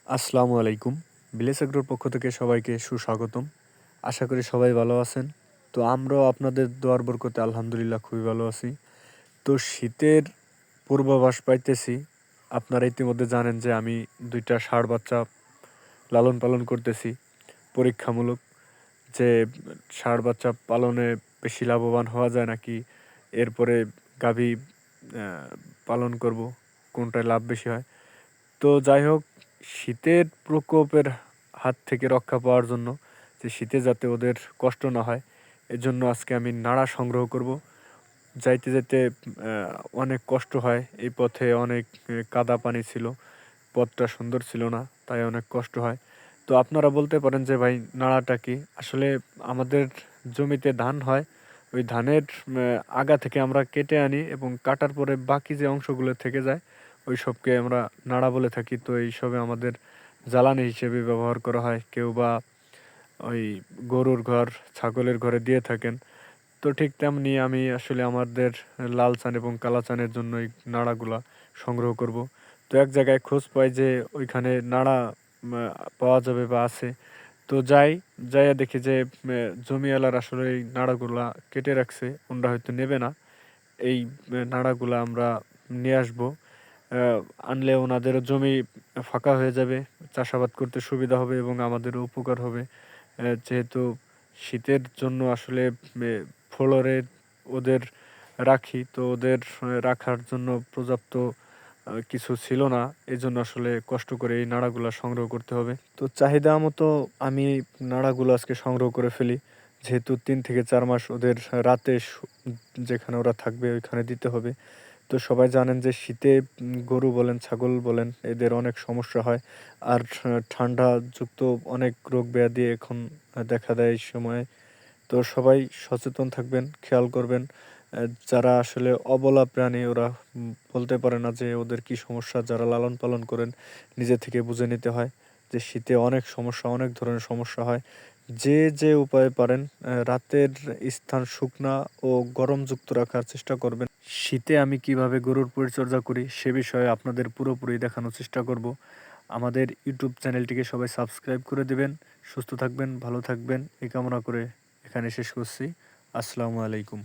আসসালামু আলাইকুম। ভিলেজ এগ্রোর পক্ষ থেকে সবাইকে সুস্বাগতম। আশা করি সবাই ভালো আছেন। তো আমরাও আপনাদের দোয়ার বরকতে আলহামদুলিল্লাহ খুবই ভালো আছি। তো শীতের পূর্বাভাস পাইতেছি। আপনারা ইতিমধ্যে জানেন যে আমি ২টা ষাঁড় বাচ্চা লালন পালন করতেছি পরীক্ষামূলক। যে ষাঁড় বাচ্চা পালনে বেশি লাভবান হওয়া যায় নাকি এরপরে গাভী পালন করব, কোনটায় লাভ বেশি হয়। তো যাই হোক, শীতের প্রকোপের হাত থেকে রক্ষা পাওয়ার জন্য, যে শীতে যাতে ওদের কষ্ট না হয়, এজন্য আজকে আমি নাড়া সংগ্রহ করব। যাইতে যেতে অনেক কষ্ট হয়। এই পথে অনেক কাদা পানি ছিল, পথটা সুন্দর ছিল না, তাই অনেক কষ্ট হয়। তো আপনারা বলতে পারেন যে ভাই নাড়াটা কি? আসলে আমাদের জমিতে ধান হয়, ওই ধানের আগা থেকে আমরা কেটে আনি এবং কাটার পরে বাকি যে অংশগুলো থেকে যায় ওইসবকে আমরা নাড়া বলে থাকি। তো এইসবে আমাদের জ্বালানি হিসেবে ব্যবহার করা হয়। কেউ বা ওই গরুর ঘর, ছাগলের ঘরে দিয়ে থাকেন। তো ঠিক তেমনি আমি আসলে আমাদের লাল চান এবং কালা চানের জন্য এই নাড়াগুলা সংগ্রহ করব। তো এক জায়গায় খোঁজ পাই যে ওইখানে নাড়া পাওয়া যাবে বা আছে। তো যাইয়া দেখি যে জমিওয়ালার আসলে এই নাড়াগুলা কেটে রাখছে। ওনরা হয়তো নেবে না। এই নাড়াগুলা আমরা নিয়ে আসবো। আ আনলে ওনাদেরও জমি ফাঁকা হয়ে যাবে। চাষাবাদ করতে সুবিধা হবে এবং আমাদেরও উপকার হবে। যেহেতু শীতের জন্য আসলে ফ্লোরে ওদের রাখি, তো ওদের রাখার জন্য পর্যাপ্ত কিছু ছিল না। এজন্য আসলে কষ্ট করে এই নাড়াগুলা সংগ্রহ করতে হবে। তো চাহিদা মতো আমি নাড়াগুলো আজকে সংগ্রহ করে ফেলি। যেহেতু ৩ থেকে ৪ মাস ওদের রাতে যেখানে ওরা থাকবে ওইখানে দিতে হবে। তো সবাই জানেন যে শীতে গরু বলেন, ছাগল বলেন, এদের অনেক সমস্যা হয়। আর ঠান্ডাযুক্ত অনেক রোগ ব্যাধি এখন দেখা দেয় এই সময়ে। তো সবাই সচেতন থাকবেন, খেয়াল করবেন। যারা আসলে অবলা প্রাণী ওরা বলতে পারে না যে ওদের কী সমস্যা। যারা লালন পালন করেন নিজে থেকে বুঝে নিতে হয় যে শীতে অনেক সমস্যা, অনেক ধরনের সমস্যা হয়। যে উপায়ে পারেন রাতের স্থান শুকনা ও গরমযুক্ত রাখার চেষ্টা করবেন। শীতে আমি কিভাবে গরুর পরিচর্যা করি সে বিষয়ে আপনাদের পুরোপুরি দেখানোর চেষ্টা করব। আমাদের ইউটিউব চ্যানেলটিকে সবাই সাবস্ক্রাইব করে দেবেন। সুস্থ থাকবেন, ভালো থাকবেন এই কামনা করে এখানে শেষ করছি। আসসালামু আলাইকুম।